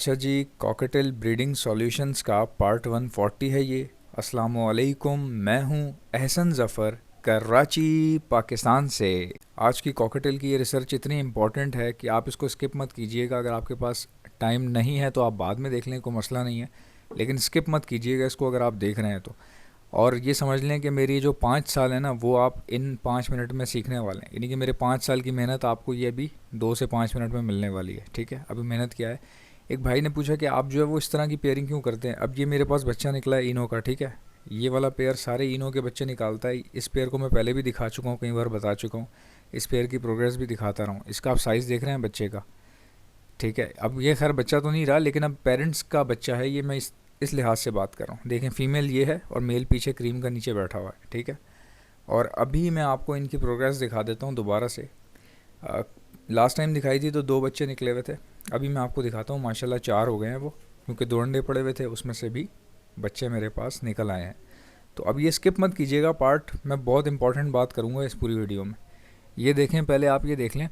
अच्छा जी, cocktail breeding solutions का part 140 है ये। अस्सलामुअलैकुम, मैं हूँ एहसन ज़फ़र, कराची पाकिस्तान से। आज की कॉकटेल की ये रिसर्च इतनी इम्पॉर्टेंट है कि आप इसको स्किप मत कीजिएगा। अगर आपके पास टाइम नहीं है तो आप बाद में देख लें, कोई मसला नहीं है, लेकिन स्किप मत कीजिएगा इसको अगर आप देख रहे हैं तो। और ये समझ लें कि मेरी जो 5 साल है ना, वो आप इन 5 मिनट में सीखने वाले हैं। यानी कि मेरे 5 साल की मेहनत आपको ये भी 2 से 5 मिनट में मिलने वाली है। ठीक है, अभी मेहनत क्या है। एक भाई ने पूछा कि आप जो है वो इस तरह की पेयरिंग क्यों करते हैं। अब ये मेरे पास बच्चा निकला है इनो का, ठीक है। ये वाला पेयर सारे इनो के बच्चे निकालता है। इस पेयर को मैं पहले भी दिखा चुका हूँ, कई बार बता चुका हूँ। इस पेयर की प्रोग्रेस भी दिखाता रहा हूँ। इसका आप साइज़ देख रहे हैं बच्चे का, ठीक है। अब ये खैर बच्चा तो नहीं रहा, लेकिन अब पेरेंट्स का बच्चा है ये। मैं इस लिहाज से बात कर रहा हूँ। देखें, फीमेल ये है और मेल पीछे क्रीम का नीचे बैठा हुआ है, ठीक है। और अभी मैं आपको इनकी प्रोग्रेस दिखा देता हूँ दोबारा से। लास्ट टाइम दिखाई थी तो 2 बच्चे निकले हुए थे। अभी मैं आपको दिखाता हूँ, माशाल्लाह 4 हो गए हैं वो, क्योंकि 2 अंडे पड़े हुए थे, उसमें से भी बच्चे मेरे पास निकल आए हैं। तो अब ये स्किप मत कीजिएगा पार्ट, मैं बहुत इंपॉर्टेंट बात करूँगा इस पूरी वीडियो में। ये देखें, पहले आप ये देख लें।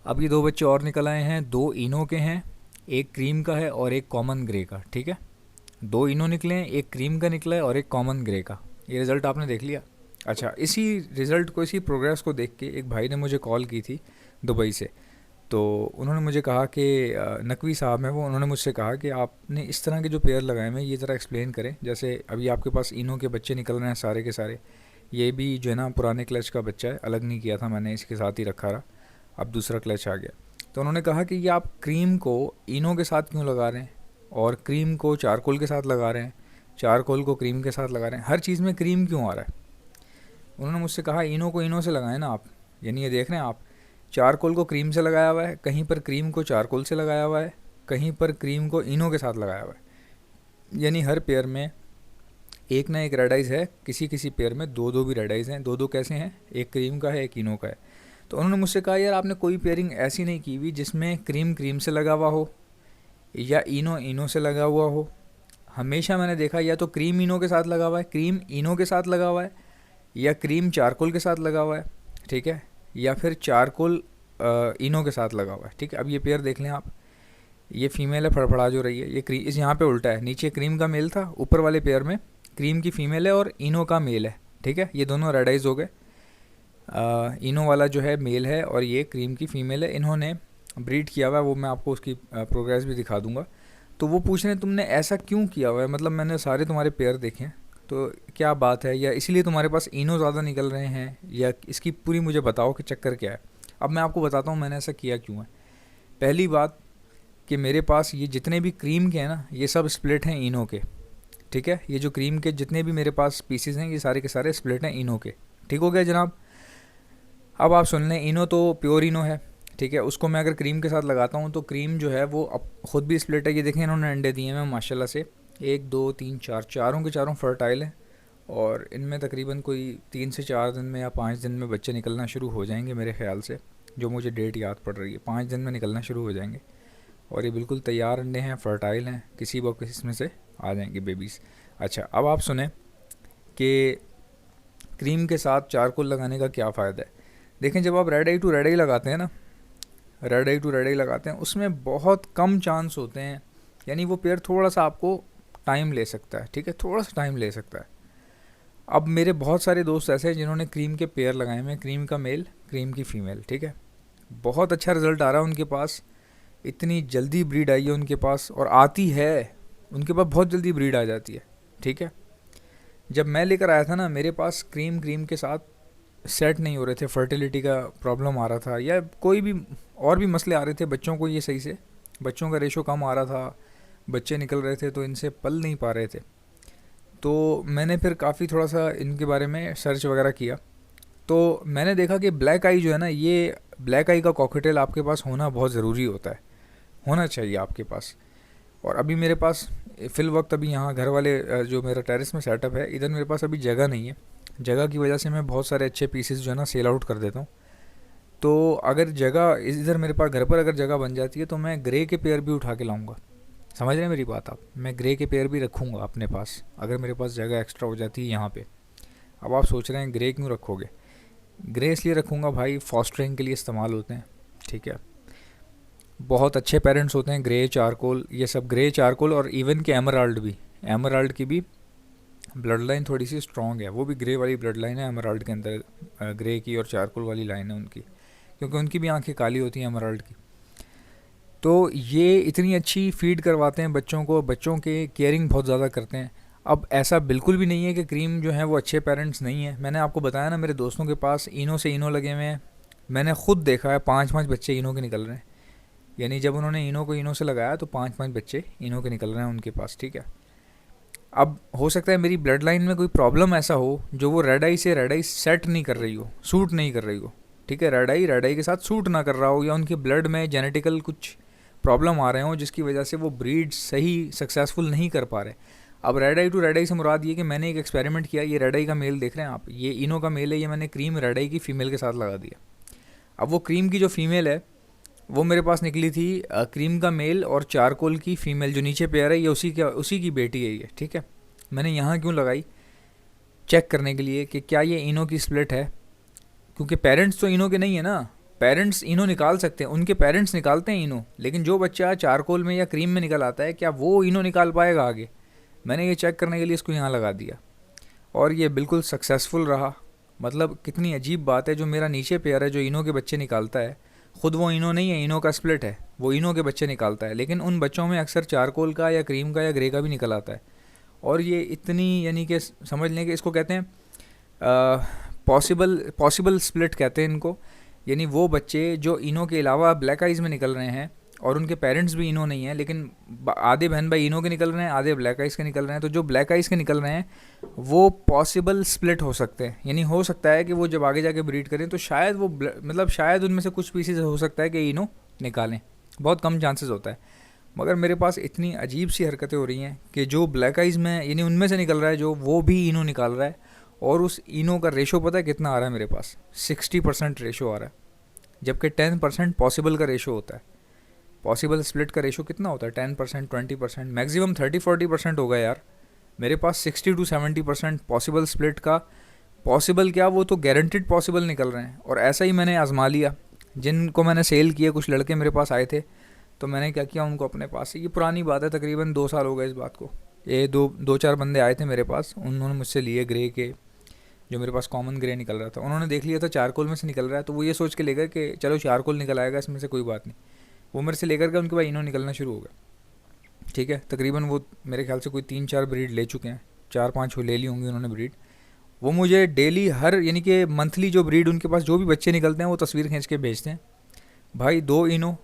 अब ये 2 बच्चे और निकल आए हैं। 2 इनो के हैं, एक क्रीम का है और एक कॉमन ग्रे का, ठीक है। 2 इनो निकले हैं, एक क्रीम का निकला है और एक कॉमन ग्रे का। ये रिज़ल्ट आपने देख लिया। अच्छा, इसी रिज़ल्ट को, इसी प्रोग्रेस को देख के एक भाई ने मुझे कॉल की थी दुबई से। तो उन्होंने मुझे कहा कि नकवी साहब हैं वो, उन्होंने मुझसे कहा कि आपने इस तरह के जो पेयर लगाए हैं ये ज़रा एक्सप्लेन करें। जैसे अभी आपके पास इनो के बच्चे निकल रहे हैं सारे के सारे। ये भी जो है ना पुराने क्लच का बच्चा है, अलग नहीं किया था मैंने, इसके साथ ही रखा रहा। अब दूसरा क्लच आ गया। तो उन्होंने कहा कि ये आप क्रीम को इनो के साथ क्यों लगा रहे हैं, और क्रीम को चारकोल के साथ लगा रहे हैं, चारकोल को क्रीम के साथ लगा रहे हैं, हर चीज़ में क्रीम क्यों आ रहा है। उन्होंने मुझसे कहा इनो को इनो से लगाएं ना आप। यानी ये देख रहे हैं आप, चारकोल को क्रीम से लगाया हुआ है, कहीं पर क्रीम को चारकोल से लगाया हुआ है, कहीं पर क्रीम को इनो के साथ लगाया हुआ है। यानी हर पेयर में एक ना एक रेडाइज है, किसी किसी पेयर में 2-2 भी रेडाइज हैं। 2-2 कैसे हैं, एक क्रीम का है एक इनो का है। तो उन्होंने मुझसे कहा यार आपने कोई पेयरिंग ऐसी नहीं की हुई जिसमें क्रीम क्रीम से लगा हुआ हो या इनो इनो से लगा हुआ हो। हमेशा मैंने देखा या तो क्रीम इनो के साथ लगा हुआ है, क्रीम इनो के साथ लगा हुआ है, या क्रीम चारकोल के साथ लगा हुआ है, ठीक है, या फिर चारकोल इनो के साथ लगा हुआ है, ठीक है। अब ये पेयर देख लें आप, ये फीमेल है फड़फड़ा जो रही है, ये क्रीम इस यहाँ पे उल्टा है। नीचे क्रीम का मेल था, ऊपर वाले पेयर में क्रीम की फ़ीमेल है और इनो का मेल है, ठीक है। ये दोनों रेडाइज हो गए। इनो वाला जो है मेल है और ये क्रीम की फ़ीमेल है। इन्होंने ब्रीड किया हुआ है, वो मैं आपको उसकी प्रोग्रेस भी दिखा दूंगा। तो वो पूछ रहे हैं तुमने ऐसा क्यों किया हुआ है, मतलब मैंने सारे तुम्हारे पेयर देखे हैं, तो क्या बात है, या इसलिए तुम्हारे पास इनो ज़्यादा निकल रहे हैं, या इसकी पूरी मुझे बताओ कि चक्कर क्या है। अब मैं आपको बताता हूँ मैंने ऐसा किया क्यों है। पहली बात कि मेरे पास ये जितने भी क्रीम के हैं ना, ये सब स्प्लिट हैं इनो के, ठीक है। ये जो क्रीम के जितने भी मेरे पास पीसीज हैं ये सारे के सारे स्प्लिट हैं इनो के, ठीक हो गया जनाब। अब आप सुन लें, इनो तो प्योर इनो है, ठीक है। उसको मैं अगर क्रीम के साथ लगाता हूँ तो क्रीम जो है वो अब खुद भी स्प्लिट है। ये देखें इन्होंने अंडे दिए हैं माशाल्लाह से, 1 2 3 4, चारों के चारों फर्टाइल हैं। और इनमें तकरीबन कोई 3 से 4 दिन में या 5 दिन में बच्चे निकलना शुरू हो जाएंगे मेरे ख्याल से, जो मुझे डेट याद पड़ रही है, 5 दिन में निकलना शुरू हो जाएंगे। और ये बिल्कुल तैयार अंडे हैं, फर्टाइल हैं, किसी वक्त इसमें से आ जाएंगे बेबीज़। अच्छा, अब आप सुने कि क्रीम के साथ चारकोल लगाने का क्या फ़ायदा है। देखें, जब आप रेड आई टू रेड आई लगाते हैं ना, रेड आई टू रेड आई लगाते हैं, उसमें बहुत कम चांस होते हैं। यानी वो पेयर थोड़ा सा आपको टाइम ले सकता है, ठीक है, थोड़ा सा टाइम ले सकता है। अब मेरे बहुत सारे दोस्त ऐसे हैं जिन्होंने क्रीम के पेयर लगाए हुए हैं, क्रीम का मेल क्रीम की फ़ीमेल, ठीक है। बहुत अच्छा रिज़ल्ट आ रहा है उनके पास, इतनी जल्दी ब्रीड आई है उनके पास, और आती है उनके पास, बहुत जल्दी ब्रीड आ जाती है, ठीक है। जब मैं लेकर आया था ना, मेरे पास क्रीम क्रीम के साथ सेट नहीं हो रहे थे, फर्टिलिटी का प्रॉब्लम आ रहा था, या कोई भी और भी मसले आ रहे थे बच्चों को, ये सही से बच्चों का रेशो कम आ रहा था, बच्चे निकल रहे थे तो इनसे पल नहीं पा रहे थे। तो मैंने फिर काफ़ी थोड़ा सा इनके बारे में सर्च वगैरह किया। तो मैंने देखा कि ब्लैक आई जो है ना, ये ब्लैक आई का कॉकटेल आपके पास होना बहुत ज़रूरी होता है, होना चाहिए आपके पास। और अभी मेरे पास फ़िल वक्त अभी यहाँ घर वाले जो मेरा टेरेस में सेटअप है, इधर मेरे पास अभी जगह नहीं है। जगह की वजह से मैं बहुत सारे अच्छे पीसेस जो है ना सेल आउट कर देता हूँ। तो अगर जगह इधर मेरे पास घर पर अगर जगह बन जाती है तो मैं ग्रे के पेयर भी उठा के लाऊंगा। समझ रहे हैं मेरी बात आप, मैं ग्रे के पेयर भी रखूँगा अपने पास अगर मेरे पास जगह एक्स्ट्रा हो जाती है यहाँ पे। अब आप सोच रहे हैं ग्रे क्यों रखोगे, ग्रे इसलिए रखूँगा भाई, फॉस्टरिंग के लिए इस्तेमाल होते हैं, ठीक है। बहुत अच्छे पेरेंट्स होते हैं, ग्रे चारकोल, ये सब ग्रे चारकोल, और इवन के एमराल्ड भी, एमराल्ड की भी ब्लड लाइन थोड़ी सी स्ट्रॉन्ग है, वो भी ग्रे वाली ब्लड लाइन है एमराल्ड के अंदर, ग्रे की और चारकोल वाली लाइन है उनकी, क्योंकि उनकी भी आंखें काली होती हैं एमराल्ड की। तो ये इतनी अच्छी फीड करवाते हैं बच्चों को, बच्चों के केयरिंग बहुत ज़्यादा करते हैं। अब ऐसा बिल्कुल भी नहीं है कि क्रीम जो है वो अच्छे पेरेंट्स नहीं है। मैंने आपको बताया ना, मेरे दोस्तों के पास इनो से इनो लगे हुए हैं, मैंने खुद देखा है 5-5 बच्चे इनो के निकल रहे हैं। यानी जब उन्होंने इनो को इनो से लगाया तो 5-5 बच्चे इनो के निकल रहे हैं उनके पास, ठीक है। अब हो सकता है मेरी ब्लड लाइन में कोई प्रॉब्लम ऐसा हो जो वो रेड आई से रेड आई सेट नहीं कर रही हो, सूट नहीं कर रही हो, ठीक है, रेड आई के साथ सूट ना कर रहा हो, या उनके ब्लड में जेनेटिकल कुछ प्रॉब्लम आ रहे हो जिसकी वजह से वो ब्रीड सही सक्सेसफुल नहीं कर पा रहे। अब रेड आई टू रेड आई से मुराद ये कि मैंने एक एक्सपेरिमेंट किया, ये रेड आई का मेल देख रहे हैं आप, ये इनो का मेल है, ये मैंने क्रीम रेड आई की फ़ीमेल के साथ लगा दिया। अब वो क्रीम की जो फ़ीमेल है वो मेरे पास निकली थी क्रीम का मेल, और चारकोल की फ़ीमेल जो नीचे पेयर है ये उसी की बेटी है ये, ठीक है। मैंने यहाँ क्यों लगाई, चेक करने के लिए कि क्या ये इनो की स्प्लिट है, क्योंकि पेरेंट्स तो इनो के नहीं है ना, पेरेंट्स इनो निकाल सकते हैं, उनके पेरेंट्स निकालते हैं इनो, लेकिन जो बच्चा चारकोल में या क्रीम में निकल आता है क्या वो इनो निकाल पाएगा आगे। मैंने ये चेक करने के लिए इसको यहाँ लगा दिया, और ये बिल्कुल सक्सेसफुल रहा। मतलब कितनी अजीब बात है, जो मेरा नीचे पेयर है जो इनो के बच्चे निकालता है, ख़ुद वो इनो नहीं है, इनो का स्प्लिट है, वो इनो के बच्चे निकालता है, लेकिन उन बच्चों में अक्सर चारकोल का या क्रीम का या ग्रे का भी निकल आता है। और ये इतनी, यानी कि समझ लें कि इसको कहते हैं पॉसिबल स्प्लिट कहते हैं इनको। यानी वो बच्चे जो इनो के अलावा ब्लैक आइज़ में निकल रहे हैं और उनके पेरेंट्स भी इनो नहीं है, लेकिन आधे बहन भाई इनो के निकल रहे हैं, आधे ब्लैक आइज़ के निकल रहे हैं, तो जो ब्लैक आइज़ के निकल रहे हैं वो पॉसिबल स्प्लिट हो सकते हैं। यानी हो सकता है कि वो जब आगे जाके ब्रीड करें तो शायद वो मतलब शायद उनमें से कुछ पीसेज हो सकता है कि इनो निकालें, बहुत कम चांसेस होता है। मगर मेरे पास इतनी अजीब सी हरकतें हो रही हैं कि जो ब्लैक आइज़ में यानी उनमें से निकल रहा है जो, वो भी इनो निकाल रहा है, और उस इनो का रेशो पता है कितना आ रहा है मेरे पास, 60% रेशो आ रहा है, जबकि 10% पॉसिबल का रेशो होता है। पॉसिबल स्प्लिट का रेशो कितना होता है, 10%, 20%, मैक्सिमम 30-40% होगा यार। मेरे पास 60-70% पॉसिबल स्प्लिट का, पॉसिबल क्या, वो तो गारंटेड पॉसिबल निकल रहे हैं। और ऐसा ही मैंने आजमा लिया, जिनको मैंने सेल किया, कुछ लड़के मेरे पास आए थे, तो मैंने क्या किया, उनको अपने पास से, ये पुरानी बात है, तकरीबन 2 साल हो गए इस बात को, ये दो चार बंदे आए थे मेरे पास, उन्होंने मुझसे लिए ग्रे के, जो मेरे पास कॉमन ग्रे निकल रहा था, उन्होंने देख लिया था चारकोल में से निकल रहा है, तो वो ये सोच के ले गए कि चलो चारकोल निकल आएगा इसमें से, कोई बात नहीं। वो मेरे से लेकर के उनके पास इनो निकलना शुरू हो गया, ठीक है। तकरीबन वो मेरे ख्याल से कोई 3-4 ब्रीड ले चुके हैं, 4-5 ले ली होंगी उन्होंने ब्रीड। वो मुझे डेली हर, यानी कि मंथली जो ब्रीड उनके पास जो भी बच्चे निकलते हैं वो तस्वीर खींच के भेजते हैं, भाई 2 इनो,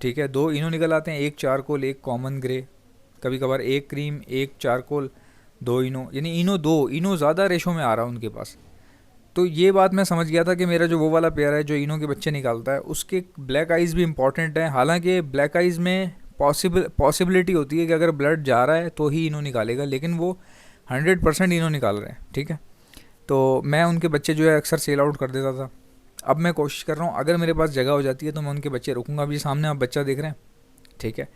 ठीक है, 2 इनो निकल आते हैं, एक चारकोल एक कॉमन ग्रे, कभी कभार एक क्रीम एक चारकोल 2 इनो, यानी इनो ज़्यादा रेशो में आ रहा है उनके पास। तो ये बात मैं समझ गया था कि मेरा जो वो वाला पेयर है जो इनो के बच्चे निकालता है, उसके ब्लैक आइज़ भी इंपॉर्टेंट है। हालांकि ब्लैक आइज़ में पॉसिबिलिटी होती है कि अगर ब्लड जा रहा है तो ही इनो निकालेगा, लेकिन वो 100% इनो निकाल रहे हैं, ठीक है। तो मैं उनके बच्चे जो है अक्सर सेल आउट कर देता था। अब मैं कोशिश कर रहा हूँ, अगर मेरे पास जगह हो जाती है तो मैं उनके बच्चे रोकूंगा। अभी सामने आप बच्चा देख रहे हैं, ठीक है,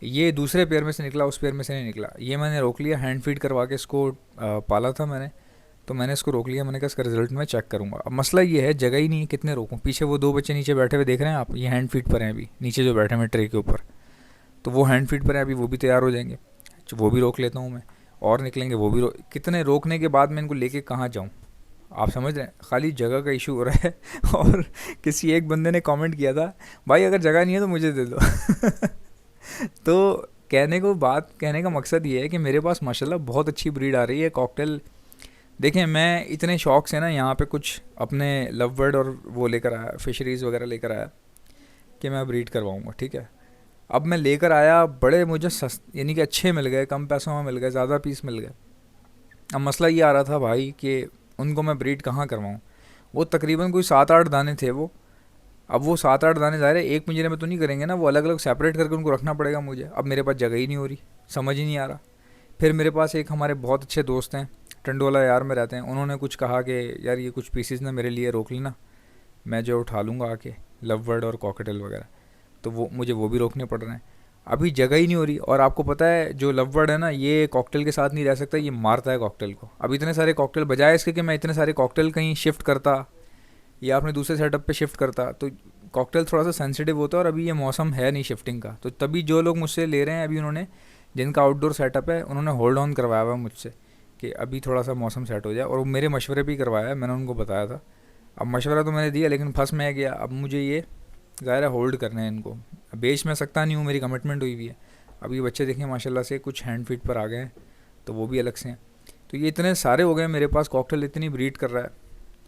ये दूसरे पेयर में से निकला, उस पेयर में से नहीं निकला, ये मैंने रोक लिया, हैंड फीड करवा के इसको पाला था मैंने, तो मैंने इसको रोक लिया। मैंने कहा इसका रिजल्ट मैं चेक करूँगा। अब मसला ये है, जगह ही नहीं है, कितने रोकूँ। पीछे वो 2 बच्चे नीचे बैठे हुए देख रहे हैं आप, ये हैंड फीड पर हैं अभी, नीचे जो बैठे हुए ट्रे के ऊपर, तो वो हैंड फीड पर हैं अभी, वो भी तैयार हो जाएंगे, वो भी रोक लेता हूँ मैं, और निकलेंगे वो भी कितने रोकने के बाद मैं इनको लेके कहाँ जाऊँ, आप समझ रहे हैं। खाली जगह का इशू हो रहा है। और किसी एक बंदे ने कमेंट किया था, भाई अगर जगह नहीं है तो मुझे दे दो। तो कहने का मकसद ये है कि मेरे पास माशाल्लाह बहुत अच्छी ब्रीड आ रही है कॉकटेल। देखें, मैं इतने शौक से ना यहाँ पे कुछ अपने लव बर्ड और वो लेकर आया, फिशरीज़ वगैरह लेकर आया कि मैं ब्रीड करवाऊँगा, ठीक है। अब मैं लेकर आया, बड़े मुझे यानी कि अच्छे मिल गए, कम पैसों में मिल गए, ज़्यादा पीस मिल गए। अब मसला ये आ रहा था भाई कि उनको मैं ब्रीड कहाँ करवाऊँ। वो तकरीबन कोई 7-8 दाने थे वो। अब वो 7-8 दाने ज़ाहिर है एक पिंजरे में तो नहीं करेंगे ना, वो अलग अलग सेपरेट करके उनको रखना पड़ेगा मुझे। अब मेरे पास जगह ही नहीं हो रही, समझ ही नहीं आ रहा। फिर मेरे पास एक हमारे बहुत अच्छे दोस्त हैं, टंडोला यार में रहते हैं, उन्होंने कुछ कहा कि यार ये कुछ पीसीज ना मेरे लिए रोक लेना, मैं जो उठा लूँगा आके, लव बर्ड और कॉकटेल वगैरह। तो वो मुझे वो भी रोकने पड़ रहे हैं, अभी जगह ही नहीं हो रही। और आपको पता है जो लव बर्ड है ना, ये कॉकटेल के साथ नहीं रह सकता, ये मारता है कॉकटेल को। अब इतने सारे कॉकटेल, बजाय इसके कि मैं इतने सारे कॉकटेल कहीं शिफ्ट करता या अपने दूसरे सेटअप पे शिफ्ट करता, तो कॉकटेल थोड़ा सा सेंसिटिव होता है और अभी ये मौसम है नहीं शिफ्टिंग का, तो तभी जो लोग मुझसे ले रहे हैं अभी उन्होंने, जिनका आउटडोर सेटअप है, उन्होंने होल्ड ऑन करवाया हुआ है मुझसे कि अभी थोड़ा सा मौसम सेट हो जाए, और वो मेरे मशवरे भी करवाया है, मैंने उनको बताया था। अब मशवरा तो मैंने दिया लेकिन फंस मैं गया, अब मुझे ये ज़ाहिर है होल्ड करना है इनको, बेच मैं सकता नहीं हूँ, मेरी कमिटमेंट हुई हुई है। अब ये बच्चे देखें माशाल्लाह से कुछ हैंड फीट पर आ गए हैं, तो वो भी अलग से हैं। तो ये इतने सारे हो गए मेरे पास, कॉकटेल इतनी ब्रीड कर रहा है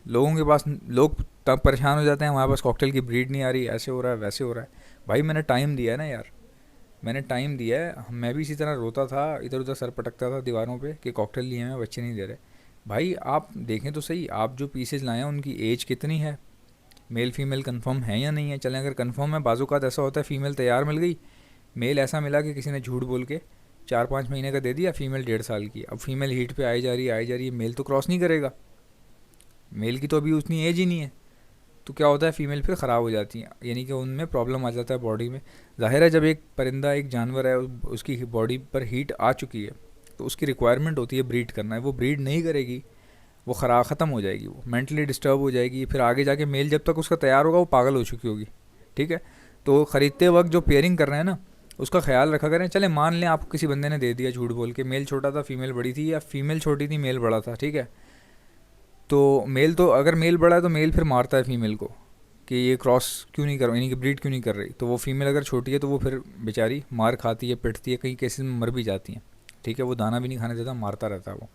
लोगों के पास, लोग तब परेशान हो जाते हैं हमारे पास कॉकटेल की ब्रीड नहीं आ रही, ऐसे हो रहा है वैसे हो रहा है। भाई मैंने टाइम दिया है ना यार, मैंने टाइम दिया है। मैं भी इसी तरह रोता था, इधर उधर सर पटकता था दीवारों पे कि कॉकटेल लिए हैं बच्चे नहीं दे रहे। भाई आप देखें तो सही, आप जो पीसेज लाए हैं उनकी एज कितनी है, मेल फीमेल कंफर्म है या नहीं है। चलें अगर कंफर्म है, बाज़-औक़ात ऐसा होता है फ़ीमेल तैयार मिल गई, मेल ऐसा मिला कि किसी ने झूठ बोल के 4-5 महीने का दे दिया, फ़ीमेल 1.5 साल की। अब फ़ीमेल हीट पे आई जा रही है आई जा रही है, मेल तो क्रॉस नहीं करेगा, मेल की तो अभी उतनी एज ही नहीं है। तो क्या होता है, फ़ीमेल फिर ख़राब हो जाती हैं, यानी कि उनमें प्रॉब्लम आ जाता है बॉडी में। ज़ाहिर है जब एक परिंदा, एक जानवर है, उसकी बॉडी पर हीट आ चुकी है तो उसकी रिक्वायरमेंट होती है ब्रीड करना है। वो ब्रीड नहीं करेगी, वो ख़त्म हो जाएगी, वो मेंटली डिस्टर्ब हो जाएगी। फिर आगे जाके मेल जब तक उसका तैयार होगा वो पागल हो चुकी होगी। ठीक है, तो ख़रीदते वक्त जो पेयरिंग कर रहे हैं ना, उसका ख्याल रखा करें। चले मान लें आपको किसी बंदे ने दे दिया झूठ बोल के, मेल छोटा था फीमेल बड़ी थी, या फीमेल छोटी थी मेल बड़ा था, ठीक है, तो मेल, तो अगर मेल बड़ा है तो मेल फिर मारता है फीमेल को कि ये क्रॉस क्यों नहीं कर, यानी कि ब्रीड क्यों नहीं कर रही। तो वो फीमेल अगर छोटी है तो वो फिर बेचारी मार खाती है, पिटती है, कई केसेस में मर भी जाती हैं। ठीक है, वो दाना भी नहीं खाने देता, मारता रहता है वो।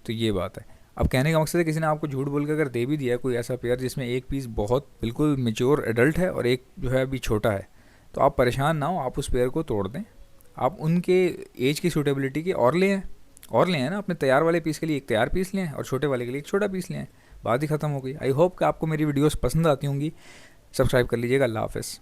तो ये बात है। अब कहने का मकसद है, किसी ने आपको झूठ बोल के अगर दे भी दिया है कोई ऐसा पेयर जिसमें एक पीस बहुत बिल्कुल मेच्योर एडल्ट है और एक जो है अभी छोटा है, तो आप परेशान ना हो, आप उस पेयर को तोड़ दें। आप उनके एज की सूटेबिलिटी के और ले आएँ, और ले आए ना, अपने तैयार वाले पीस के लिए एक तैयार पीस लें और छोटे वाले के लिए एक छोटा पीस लें, बात ही ख़त्म हो गई। आई होप कि आपको मेरी वीडियोस पसंद आती होंगी। सब्सक्राइब कर लीजिएगा। अल्लाह हाफ़िज़।